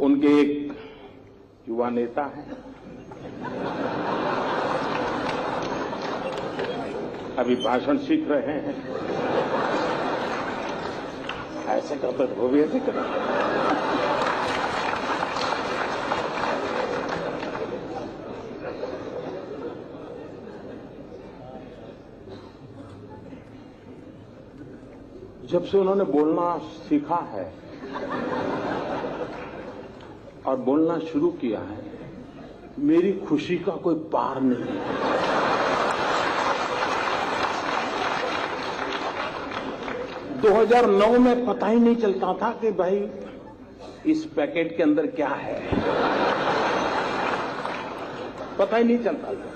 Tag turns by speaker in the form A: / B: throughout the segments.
A: उनके एक युवा नेता हैं, अभी भाषण सीख रहे हैं। ऐसे करते तो वो भी ऐसे करें। जब से उन्होंने बोलना सीखा है और बोलना शुरू किया है, मेरी खुशी का कोई पार नहीं है। दो 2009 में पता ही नहीं चलता था कि भाई इस पैकेट के अंदर क्या है, पता ही नहीं चलता था।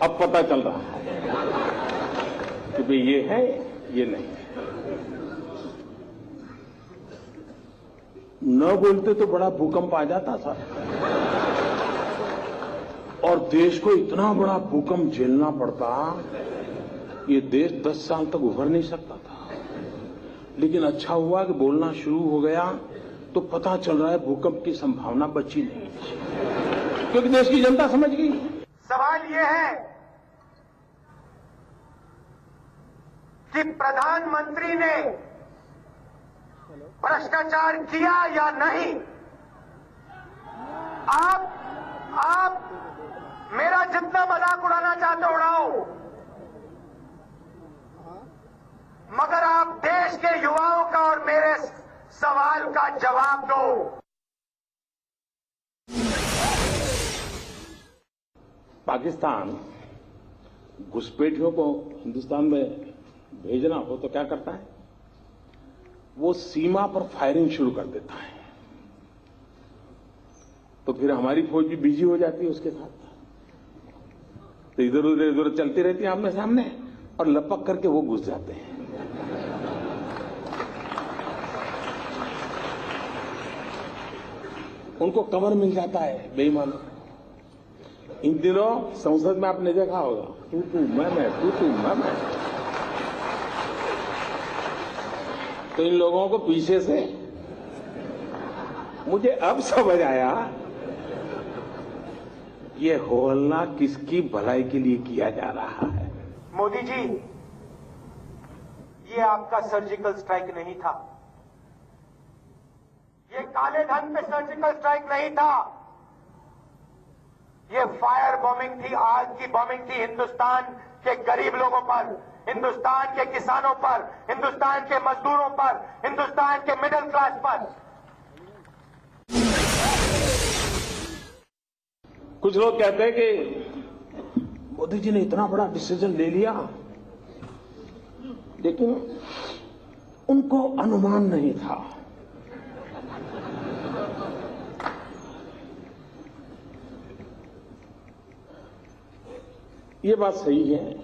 A: अब पता चल रहा है कि भाई ये है, ये नहीं है। न बोलते तो बड़ा भूकंप आ जाता था और देश को इतना बड़ा भूकंप झेलना पड़ता, ये देश 10 साल तक उभर नहीं सकता था। लेकिन अच्छा हुआ कि बोलना शुरू हो गया तो पता चल रहा है भूकंप की संभावना बची नहीं, क्योंकि देश की जनता समझ गई।
B: सवाल ये है कि प्रधानमंत्री ने भ्रष्टाचार किया या नहीं। आप मेरा जितना मजाक उड़ाना चाहते उड़ाओ, मगर आप देश के युवाओं का और मेरे सवाल का जवाब दो।
A: पाकिस्तान घुसपैठियों को हिंदुस्तान में भेजना हो तो क्या करता है, वो सीमा पर फायरिंग शुरू कर देता है, तो फिर हमारी फौज भी बिजी हो जाती है उसके साथ, तो इधर उधर चलती रहती है आमने सामने और लपक करके वो घुस जाते हैं। उनको कवर मिल जाता है बेईमानों। इन दिनों संसद में आपने देखा होगा, तू मैं तू मैं। तो इन लोगों को पीछे से, मुझे अब समझ आया ये होहल्ला किसकी भलाई के लिए किया जा रहा है।
B: मोदी जी, ये आपका सर्जिकल स्ट्राइक नहीं था, ये काले धन पे सर्जिकल स्ट्राइक नहीं था, ये फायर बॉम्बिंग थी, आग की बॉम्बिंग थी हिंदुस्तान के गरीब लोगों पर, हिंदुस्तान के किसानों पर, हिंदुस्तान के मजदूरों पर, हिंदुस्तान के मिडिल क्लास पर।
A: कुछ लोग कहते हैं कि मोदी जी ने इतना बड़ा डिसीजन ले लिया, लेकिन उनको अनुमान नहीं था। ये बात सही है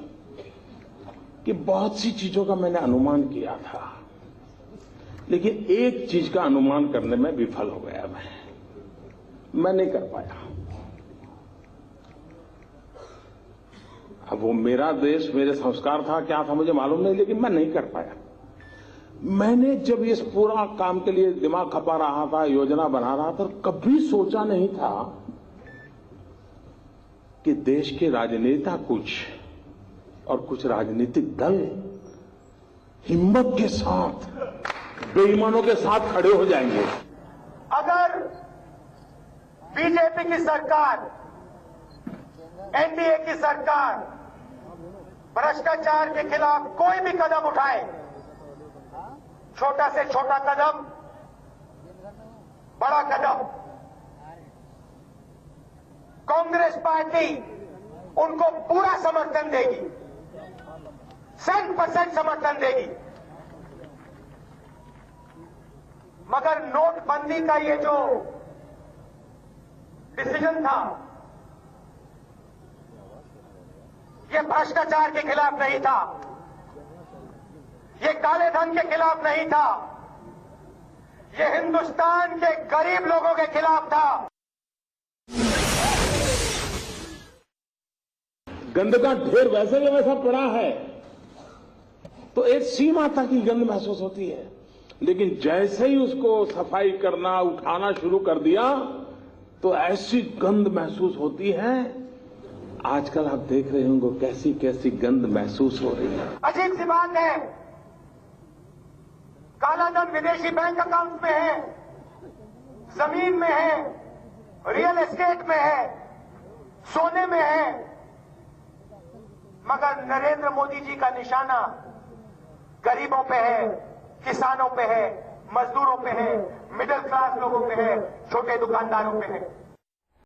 A: कि बहुत सी चीजों का मैंने अनुमान किया था, लेकिन एक चीज का अनुमान करने में विफल हो गया। मैं नहीं कर पाया। अब वो मेरा देश, मेरे संस्कार था, क्या था मुझे मालूम नहीं, लेकिन मैं नहीं कर पाया। मैंने जब इस पूरा काम के लिए दिमाग खपा रहा था, योजना बना रहा था, कभी सोचा नहीं था कि देश के राजनेता कुछ और कुछ राजनीतिक दल हिम्मत के साथ बेईमानों के साथ खड़े हो जाएंगे।
B: अगर बीजेपी की सरकार, एनडीए की सरकार भ्रष्टाचार के खिलाफ कोई भी कदम उठाए, छोटा से छोटा कदम, बड़ा कदम, कांग्रेस पार्टी उनको पूरा समर्थन देगी, 100% समर्थन देगी। मगर नोटबंदी का ये जो डिसीजन था, ये भ्रष्टाचार के खिलाफ नहीं था, ये काले धन के खिलाफ नहीं था, ये हिंदुस्तान के गरीब लोगों के खिलाफ था।
A: गंद का ढेर वैसे भी वैसा पड़ा है, तो एक सीमा तक ही गंद महसूस होती है, लेकिन जैसे ही उसको सफाई करना उठाना शुरू कर दिया तो ऐसी गंध महसूस होती है। आजकल आप देख रहे होंगे कैसी कैसी गंध महसूस हो रही है।
B: अजीब सी बात है, काला धन विदेशी बैंक अकाउंट में है, जमीन में है, रियल एस्टेट में है, सोने में है, मगर नरेंद्र मोदी जी का निशाना गरीबों पे है, किसानों पे है, मजदूरों पे है, मिडिल क्लास लोगों पे है, छोटे दुकानदारों पे है।